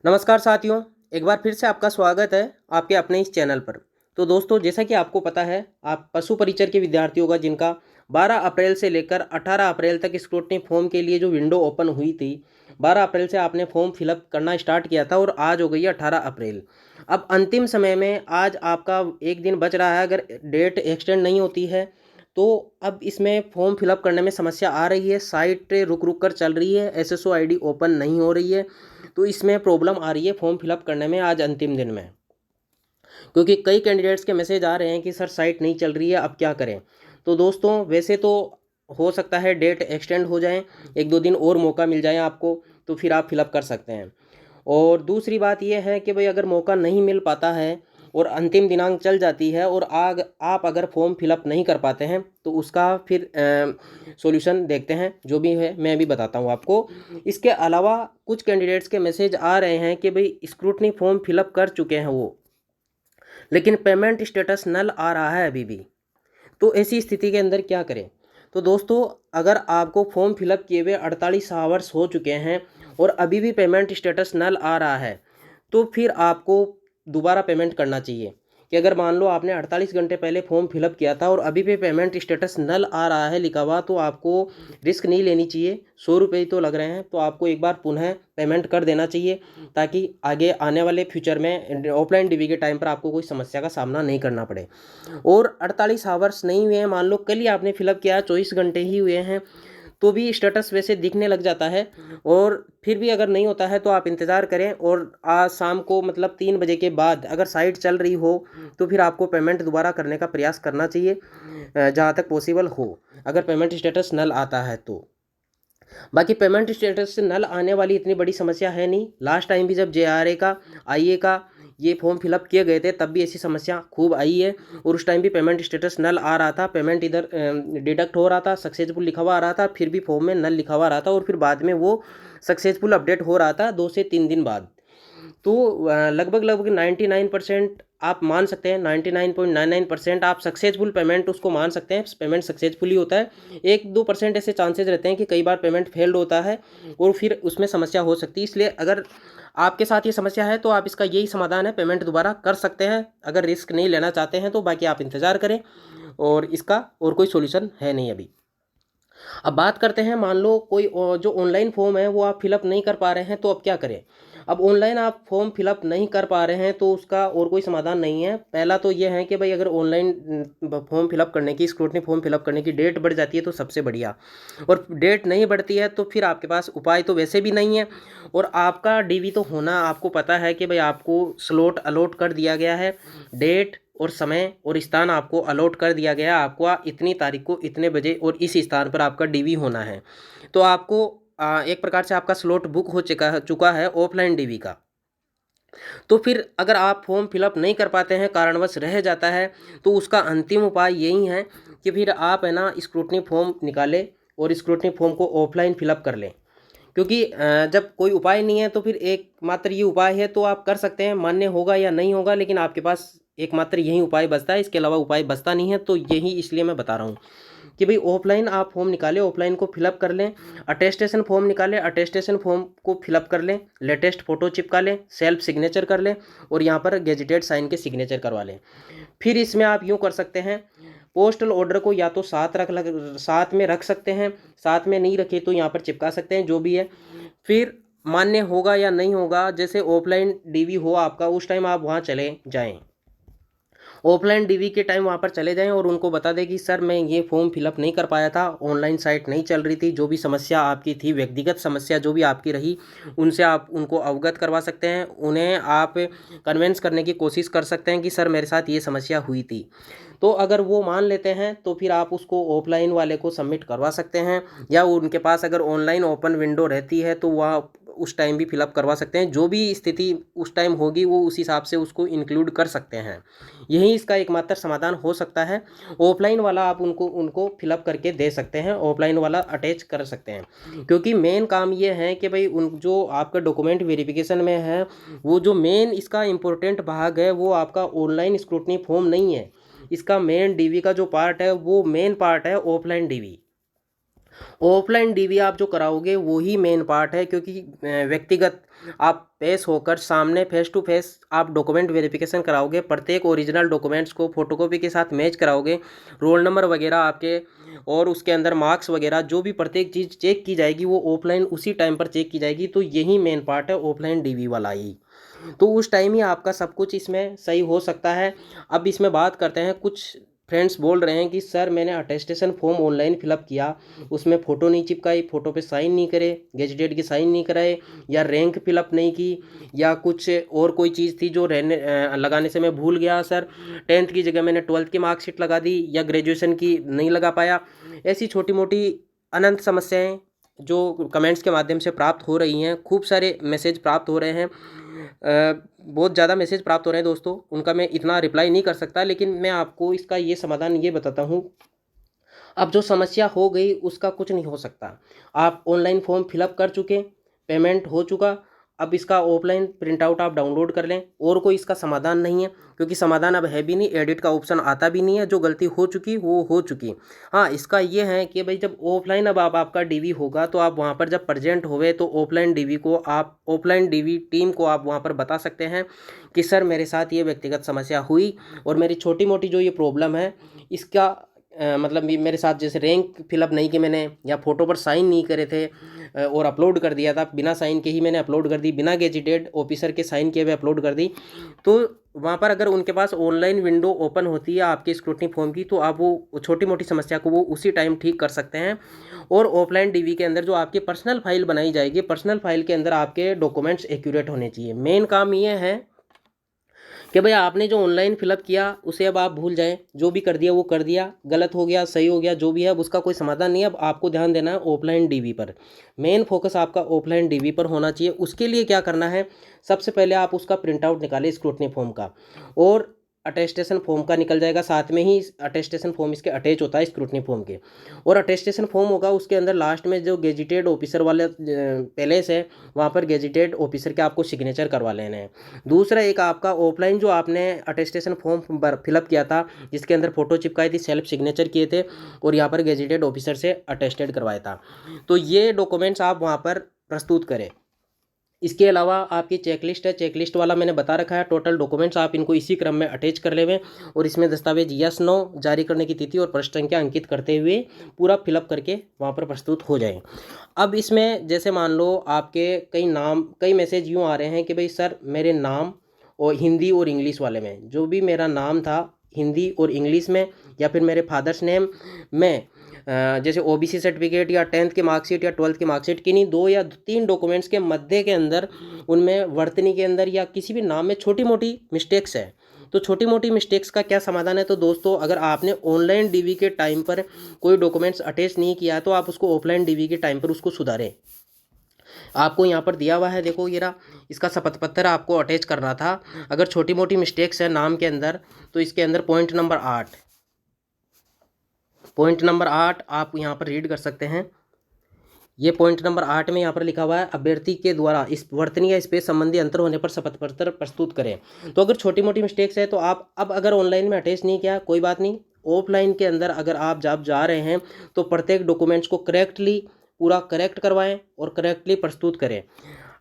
नमस्कार साथियों, एक बार फिर से आपका स्वागत है आपके अपने इस चैनल पर। तो दोस्तों, जैसा कि आपको पता है, आप पशु परिचर के विद्यार्थियों का जिनका 12 अप्रैल से लेकर 18 अप्रैल तक स्क्रूटनी फॉर्म के लिए जो विंडो ओपन हुई थी, 12 अप्रैल से आपने फॉर्म फिलअप करना स्टार्ट किया था और आज हो गई है 18 अप्रैल। अब अंतिम समय में आज आपका एक दिन बच रहा है। अगर डेट एक्सटेंड नहीं होती है तो अब इसमें फॉर्म फिलअप करने में समस्या आ रही है। साइट रुक रुक कर चल रही है, एसएसओ आईडी ओपन नहीं हो रही है। तो इसमें प्रॉब्लम आ रही है फॉर्म फिलअप करने में आज अंतिम दिन में, क्योंकि कई कैंडिडेट्स के मैसेज आ रहे हैं कि सर साइट नहीं चल रही है, अब क्या करें। तो दोस्तों, वैसे तो हो सकता है डेट एक्सटेंड हो जाए, एक दो दिन और मौका मिल जाए आपको, तो फिर आप फिलअप कर सकते हैं। और दूसरी बात यह है कि भाई अगर मौका नहीं मिल पाता है और अंतिम दिनांक चल जाती है और आप अगर फॉर्म फिलअप नहीं कर पाते हैं तो उसका फिर सॉल्यूशन देखते हैं, जो भी है मैं भी बताता हूँ आपको। इसके अलावा कुछ कैंडिडेट्स के मैसेज आ रहे हैं कि भाई स्क्रूटनी फॉर्म फिलअप कर चुके हैं वो, लेकिन पेमेंट स्टेटस नल आ रहा है अभी भी। तो ऐसी स्थिति के अंदर क्या करें। तो दोस्तों, अगर आपको फॉर्म फिलअप किए हुए 48 आवर्स हो चुके हैं और अभी भी पेमेंट स्टेटस नल आ रहा है, तो फिर आपको दोबारा पेमेंट करना चाहिए। कि अगर मान लो आपने 48 घंटे पहले फॉर्म फिलअप किया था और अभी भी पेमेंट स्टेटस नल आ रहा है लिखा हुआ, तो आपको रिस्क नहीं लेनी चाहिए। 100 रुपये ही तो लग रहे हैं, तो आपको एक बार पुनः पेमेंट कर देना चाहिए, ताकि आगे आने वाले फ्यूचर में ऑफलाइन डीवी के टाइम पर आपको कोई समस्या का सामना नहीं करना पड़े। और 48 आवर्स नहीं हुए हैं, मान लो कल ही आपने फिलअप किया, 24 घंटे ही हुए हैं, तो भी स्टेटस वैसे दिखने लग जाता है। और फिर भी अगर नहीं होता है तो आप इंतज़ार करें, और आज शाम को मतलब 3 बजे के बाद अगर साइट चल रही हो तो फिर आपको पेमेंट दोबारा करने का प्रयास करना चाहिए, जहाँ तक पॉसिबल हो, अगर पेमेंट स्टेटस नल आता है तो। बाकी पेमेंट स्टेटस से नल आने वाली इतनी बड़ी समस्या है नहीं। लास्ट टाइम भी जब जेआरए का, आईए का ये फॉर्म फिलअप किए गए थे, तब भी ऐसी समस्या खूब आई है। और उस टाइम भी पेमेंट स्टेटस नल आ रहा था, पेमेंट इधर डिडक्ट हो रहा था, सक्सेसफुल लिखा हुआ आ रहा था, फिर भी फॉर्म में नल लिखा हुआ आ रहा था, और फिर बाद में वो सक्सेसफुल अपडेट हो रहा था 2 से 3 दिन बाद। तो लगभग लगभग 99% आप मान सकते हैं, 99.99% आप सक्सेसफुल पेमेंट उसको मान सकते हैं, पेमेंट सक्सेसफुली होता है। 1-2% ऐसे चांसेस रहते हैं कि कई बार पेमेंट फेल्ड होता है और फिर उसमें समस्या हो सकती है। इसलिए अगर आपके साथ ये समस्या है तो आप इसका यही समाधान है, पेमेंट दोबारा कर सकते हैं अगर रिस्क नहीं लेना चाहते हैं तो। बाकी आप इंतज़ार करें, और इसका और कोई सोल्यूशन है नहीं अभी। अब बात करते हैं, मान लो कोई जो ऑनलाइन फॉर्म है वो आप फिलअप नहीं कर पा रहे हैं, तो अब क्या करें। अब ऑनलाइन आप फॉर्म फिलअप नहीं कर पा रहे हैं तो उसका और कोई समाधान नहीं है। पहला तो ये है कि भाई अगर ऑनलाइन फॉर्म फिलअप करने की, स्क्रूटनी फॉर्म फिलअप करने की डेट बढ़ जाती है तो सबसे बढ़िया, और डेट नहीं बढ़ती है तो फिर आपके पास उपाय तो वैसे भी नहीं है। और आपका डीवी तो होना, आपको पता है कि भाई आपको स्लॉट अलॉट कर दिया गया है, डेट और समय और स्थान आपको अलॉट कर दिया गया। आपको इतनी तारीख को इतने बजे और इस स्थान पर आपका डीवी होना है। तो आपको एक प्रकार से आपका स्लॉट बुक हो चुका है ऑफलाइन डीवी का। तो फिर अगर आप फॉर्म फिलअप नहीं कर पाते हैं, कारणवश रह जाता है, तो उसका अंतिम उपाय यही है कि फिर आप है ना स्क्रूटनी फॉर्म निकालें और स्क्रूटनी फॉर्म को ऑफलाइन फिलअप कर लें। क्योंकि जब कोई उपाय नहीं है तो फिर एकमात्र ये उपाय है, तो आप कर सकते हैं, मान्य होगा या नहीं होगा, लेकिन आपके पास एकमात्र यही उपाय बचता है, इसके अलावा उपाय बचता नहीं है। तो यही इसलिए मैं बता रहा हूँ कि भाई ऑफलाइन आप फॉर्म निकालें, ऑफलाइन को फिलअप कर लें। अटेस्टेशन फॉर्म निकालें, अटेस्टेशन फॉर्म को फिलअप कर लें, लेटेस्ट फोटो चिपका लें, सेल्फ सिग्नेचर कर लें, और यहाँ पर गेजिटेड साइन के सिग्नेचर करवा लें। फिर इसमें आप यूँ कर सकते हैं, पोस्टल ऑर्डर को या तो साथ में रख सकते हैं, साथ में नहीं रखे तो यहाँ पर चिपका सकते हैं, जो भी है। फिर मान्य होगा या नहीं होगा, जैसे ऑफलाइन डीवी हो आपका, उस टाइम आप वहाँ चले जाएं, ऑफलाइन डीवी के टाइम वहाँ पर चले जाएं और उनको बता दें कि सर मैं ये फॉर्म फिलअप नहीं कर पाया था, ऑनलाइन साइट नहीं चल रही थी। जो भी समस्या आपकी थी, व्यक्तिगत समस्या जो भी आपकी रही, उनसे आप उनको अवगत करवा सकते हैं। उन्हें आप कन्वेंस करने की कोशिश कर सकते हैं कि सर मेरे साथ ये समस्या हुई थी। तो अगर वो मान लेते हैं तो फिर आप उसको ऑफलाइन वाले को सबमिट करवा सकते हैं, या उनके पास अगर ऑनलाइन ओपन विंडो रहती है तो वह उस टाइम भी फिलअप करवा सकते हैं। जो भी स्थिति उस टाइम होगी वो उस हिसाब से उसको इंक्लूड कर सकते हैं। यही इसका एकमात्र समाधान हो सकता है। ऑफलाइन वाला आप उनको उनको फिलअप करके दे सकते हैं, ऑफलाइन वाला अटैच कर सकते हैं। क्योंकि मेन काम ये है कि भाई उन जो आपका डॉक्यूमेंट वेरिफिकेशन में है, वो जो मेन इसका इम्पोर्टेंट भाग है वो आपका ऑनलाइन स्क्रूटनी फॉर्म नहीं है। इसका मेन डीवी का जो पार्ट है वो मेन पार्ट है ऑफलाइन डीवी। ऑफलाइन डीवी आप जो कराओगे वो ही मेन पार्ट है, क्योंकि व्यक्तिगत आप पेश होकर सामने फेस टू फेस आप डॉक्यूमेंट वेरिफिकेशन कराओगे, प्रत्येक ओरिजिनल डॉक्यूमेंट्स को फोटोकॉपी के साथ मैच कराओगे, रोल नंबर वगैरह आपके और उसके अंदर मार्क्स वगैरह जो भी प्रत्येक चीज़ चेक की जाएगी वो ऑफलाइन उसी टाइम पर चेक की जाएगी। तो यही मेन पार्ट है ऑफलाइन डीवी वाला ही। तो उस टाइम ही आपका सब कुछ इसमें सही हो सकता है। अब इसमें बात करते हैं, कुछ फ्रेंड्स बोल रहे हैं कि सर मैंने अटेस्टेशन फॉर्म ऑनलाइन फिलअप किया, उसमें फ़ोटो नहीं चिपकाई, फ़ोटो पे साइन नहीं करे, गेजेटेड की साइन नहीं कराए, या रैंक फिलअप नहीं की, या कुछ और कोई चीज़ थी जो लगाने से मैं भूल गया सर, 10th की जगह मैंने 12th की मार्कशीट लगा दी, या ग्रेजुएशन की नहीं लगा पाया। ऐसी छोटी मोटी अनंत समस्याएं जो कमेंट्स के माध्यम से प्राप्त हो रही हैं, खूब सारे मैसेज प्राप्त हो रहे हैं, बहुत ज़्यादा मैसेज प्राप्त हो रहे हैं दोस्तों, उनका मैं इतना रिप्लाई नहीं कर सकता, लेकिन मैं आपको इसका ये समाधान ये बताता हूँ। अब जो समस्या हो गई उसका कुछ नहीं हो सकता। आप ऑनलाइन फॉर्म फिलअप कर चुके, पेमेंट हो चुका, अब इसका ऑफलाइन प्रिंट आउट आप डाउनलोड कर लें, और कोई इसका समाधान नहीं है, क्योंकि समाधान अब है भी नहीं, एडिट का ऑप्शन आता भी नहीं है, जो गलती हो चुकी वो हो चुकी। हाँ, इसका ये है कि भाई जब ऑफलाइन अब आप आपका डीवी होगा तो आप वहाँ पर जब प्रेजेंट होवे तो ऑफलाइन डीवी को आप ऑफलाइन डीवी टीम को आप वहाँ पर बता सकते हैं कि सर मेरे साथ ये व्यक्तिगत समस्या हुई, और मेरी छोटी मोटी जो ये प्रॉब्लम है इसका मतलब मेरे साथ जैसे रैंक फिलअप नहीं कि मैंने, या फ़ोटो पर साइन नहीं करे थे और अपलोड कर दिया था, बिना साइन के ही मैंने अपलोड कर दी, बिना गेजेटेड ऑफिसर के साइन किए हुए अपलोड कर दी। तो वहाँ पर अगर उनके पास ऑनलाइन विंडो ओपन होती है आपके स्क्रूटनी फॉर्म की, तो आप वो छोटी मोटी समस्या को वो उसी टाइम ठीक कर सकते हैं। और ऑफलाइन डीवी के अंदर जो आपकी पर्सनल फाइल बनाई जाएगी, पर्सनल फाइल के अंदर आपके डॉक्यूमेंट्स एक्यूरेट होने चाहिए। मेन काम ये है कि भाई आपने जो ऑनलाइन फिलअप किया उसे अब आप भूल जाएं, जो भी कर दिया वो कर दिया, गलत हो गया सही हो गया जो भी है, अब उसका कोई समाधान नहीं है। अब आपको ध्यान देना है ऑफलाइन डीवी पर, मेन फोकस आपका ऑफलाइन डीवी पर होना चाहिए। उसके लिए क्या करना है, सबसे पहले आप उसका प्रिंट आउट निकालें स्क्रूटनी फॉर्म का, और अटेस्टेशन फॉर्म का निकल जाएगा, साथ में ही अटेस्टेशन फॉर्म इसके अटैच होता है स्क्रूटनी फॉर्म के, और अटेस्टेशन फॉर्म होगा उसके अंदर लास्ट में जो गेजिटेड ऑफिसर वाले पैलेस है वहाँ पर गेजिटेड ऑफिसर के आपको सिग्नेचर करवा लेने हैं। दूसरा एक आपका ऑफलाइन जो आपने अटेस्टेशन फॉर्म फिलअप किया था जिसके अंदर फ़ोटो चिपकाई थी, सेल्फ सिग्नेचर किए थे और यहाँ पर गेजिटेड ऑफिसर से अटेस्टेड करवाया था, तो ये डॉक्यूमेंट्स आप वहाँ पर प्रस्तुत करें। इसके अलावा आपकी चेकलिस्ट है, चेकलिस्ट वाला मैंने बता रखा है, टोटल डॉक्यूमेंट्स आप इनको इसी क्रम में अटैच कर लेवें, और इसमें दस्तावेज यस नो जारी करने की तिथि और पृष्ठ संख्या अंकित करते हुए पूरा फिलअप करके वहाँ पर प्रस्तुत हो जाए। अब इसमें जैसे मान लो आपके कई मैसेज यूँ आ रहे हैं कि भाई सर मेरे नाम और हिंदी और इंग्लिश वाले में, जो भी मेरा नाम था हिंदी और इंग्लिश में, या फिर मेरे फादर्स नेम में जैसे ओबीसी सर्टिफिकेट या 10th की मार्कशीट या 12th की मार्कशीट, किन्हीं 2 या 3 डॉक्यूमेंट्स के मध्य के अंदर उनमें वर्तनी के अंदर या किसी भी नाम में छोटी मोटी मिस्टेक्स है। तो छोटी मोटी मिस्टेक्स का क्या समाधान है, तो दोस्तों अगर आपने ऑनलाइन डीवी के टाइम पर कोई डॉक्यूमेंट्स अटैच नहीं किया तो आप उसको ऑफलाइन डीवी के टाइम पर उसको सुधारें। आपको यहाँ पर दिया हुआ है, देखो ये रहा, इसका शपथ पत्र आपको अटैच करना था। अगर छोटी मोटी मिस्टेक्स है नाम के अंदर तो इसके अंदर पॉइंट नंबर 8 आप यहाँ पर रीड कर सकते हैं। ये पॉइंट नंबर 8 में यहाँ पर लिखा हुआ है, अभ्यर्थी के द्वारा इस वर्तनी या स्पेस संबंधी अंतर होने पर शपथ पत्र प्रस्तुत करें। तो अगर छोटी मोटी मिस्टेक्स है तो आप अब अगर ऑनलाइन में अटैच नहीं किया कोई बात नहीं, ऑफलाइन के अंदर अगर आप जब जा रहे हैं तो प्रत्येक डॉक्यूमेंट्स को करेक्टली पूरा करेक्ट करवाएं और करेक्टली प्रस्तुत करें।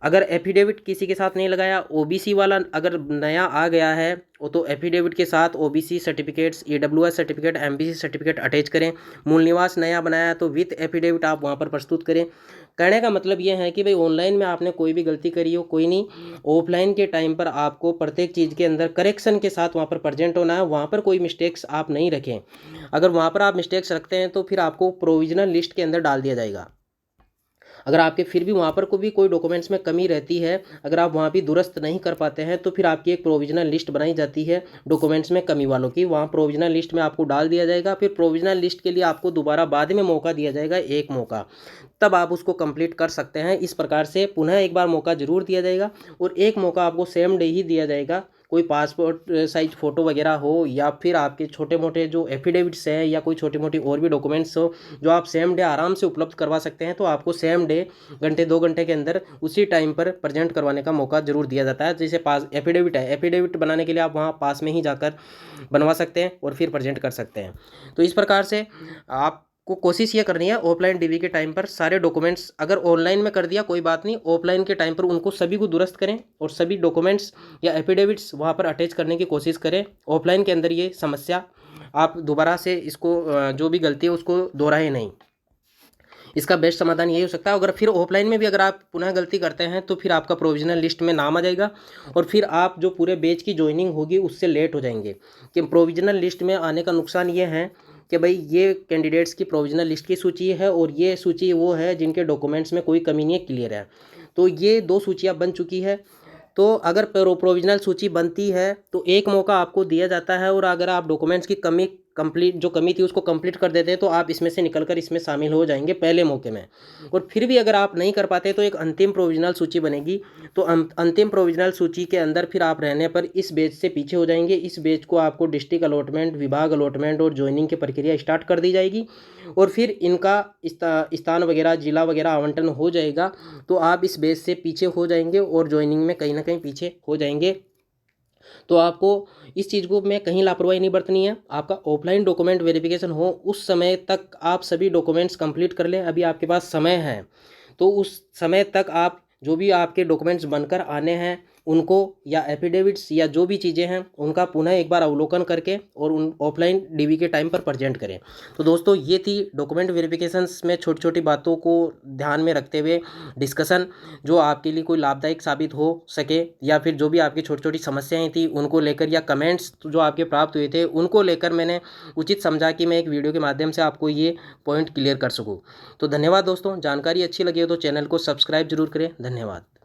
अगर एफिडेविट किसी के साथ नहीं लगाया, ओबीसी वाला अगर नया आ गया है वो तो एफिडेविट के साथ OBC certificates, EWS certificate, MBC certificate attach करें। मूल निवास नया बनाया तो विथ एफिडेविट आप वहाँ पर प्रस्तुत करें। कहने का मतलब ये है कि भाई ऑनलाइन में आपने कोई भी गलती करी हो कोई नहीं, ऑफलाइन के टाइम पर आपको प्रत्येक चीज़ के अंदर करेक्शन के साथ वहाँ पर प्रेजेंट होना है, वहाँ पर कोई मिस्टेक्स आप नहीं रखें। अगर वहाँ पर आप मिस्टेक्स रखते हैं तो फिर आपको प्रोविजनल लिस्ट के अंदर डाल दिया जाएगा। अगर आपके फिर भी वहाँ पर कोई डॉक्यूमेंट्स में कमी रहती है, अगर आप वहाँ भी दुरुस्त नहीं कर पाते हैं तो फिर आपकी एक प्रोविजनल लिस्ट बनाई जाती है डॉक्यूमेंट्स में कमी वालों की, वहाँ प्रोविजनल लिस्ट में आपको डाल दिया जाएगा। फिर प्रोविजनल लिस्ट के लिए आपको दोबारा बाद में मौका दिया जाएगा, एक मौका, तब आप उसको कंप्लीट कर सकते हैं। इस प्रकार से पुनः एक बार मौका जरूर दिया जाएगा, और एक मौका आपको सेम डे ही दिया जाएगा। कोई पासपोर्ट साइज फ़ोटो वगैरह हो या फिर आपके छोटे मोटे जो एफिडेविट्स हैं या कोई छोटी मोटी और भी डॉक्यूमेंट्स हो जो आप सेम डे आराम से उपलब्ध करवा सकते हैं, तो आपको सेम डे घंटे 2 घंटे के अंदर उसी टाइम पर प्रेजेंट करवाने का मौका जरूर दिया जाता है। जैसे पास एफिडेविट है, एफिडेविट बनाने के लिए आप वहाँ पास में ही जाकर बनवा सकते हैं और फिर प्रेजेंट कर सकते हैं। तो इस प्रकार से आप आपको कोशिश ये करनी है ऑफलाइन डीवी के टाइम पर सारे डॉक्यूमेंट्स, अगर ऑनलाइन में कर दिया कोई बात नहीं, ऑफलाइन के टाइम पर उनको सभी को दुरुस्त करें और सभी डॉक्यूमेंट्स या एफिडेविट्स वहाँ पर अटैच करने की कोशिश करें। ऑफलाइन के अंदर ये समस्या आप दोबारा से इसको जो भी गलती है उसको दोहराए नहीं। इसका बेस्ट समाधान यही हो सकता है। अगर फिर ऑफलाइन में भी अगर आप पुनः गलती करते हैं तो फिर आपका प्रोविजनल लिस्ट में नाम आ जाएगा और फिर आप जो पूरे बैच की ज्वाइनिंग होगी उससे लेट हो जाएंगे। कि प्रोविजनल लिस्ट में आने का नुकसान ये है कि भाई ये कैंडिडेट्स की प्रोविजनल लिस्ट की सूची है और ये सूची वो है जिनके डॉक्यूमेंट्स में कोई कमी नहीं है, क्लियर है। तो ये दो सूचियाँ बन चुकी है। तो अगर प्रोविजनल सूची बनती है तो एक मौका आपको दिया जाता है और अगर आप डॉक्यूमेंट्स की कमी थी उसको कंप्लीट कर देते हैं तो आप इसमें से निकलकर इसमें शामिल हो जाएंगे पहले मौके में। और फिर भी अगर आप नहीं कर पाते तो एक अंतिम प्रोविजनल सूची बनेगी। तो अंतिम प्रोविजनल सूची के अंदर फिर आप रहने पर इस बैच से पीछे हो जाएंगे। इस बैच को आपको डिस्ट्रिक्ट अलॉटमेंट, विभाग अलॉटमेंट और ज्वाइनिंग की प्रक्रिया स्टार्ट कर दी जाएगी और फिर इनका स्थान वगैरह, जिला वगैरह आवंटन हो जाएगा। तो आप इस बैच से पीछे हो जाएंगे और ज्वाइनिंग में कहीं ना कहीं पीछे हो जाएंगे। तो आपको इस चीज़ को में कहीं लापरवाही नहीं बरतनी है। आपका ऑफलाइन डॉक्यूमेंट वेरिफिकेशन हो उस समय तक आप सभी डॉक्यूमेंट्स कंप्लीट कर लें। अभी आपके पास समय है तो उस समय तक आप जो भी आपके डॉक्यूमेंट्स बनकर आने हैं उनको या एफिडेविट्स या जो भी चीज़ें हैं उनका पुनः एक बार अवलोकन करके और उन ऑफलाइन डीवी के टाइम पर प्रेजेंट करें। तो दोस्तों ये थी डॉक्यूमेंट वेरिफिकेशंस में छोटी छोटी बातों को ध्यान में रखते हुए डिस्कशन, जो आपके लिए कोई लाभदायक साबित हो सके या फिर जो भी आपकी छोटी छोटी समस्याएं थी उनको लेकर या कमेंट्स जो आपके प्राप्त हुए थे उनको लेकर मैंने उचित समझा कि मैं एक वीडियो के माध्यम से आपको ये पॉइंट क्लियर कर सकूँ। तो धन्यवाद दोस्तों, जानकारी अच्छी लगी हो तो चैनल को सब्सक्राइब जरूर करें। धन्यवाद।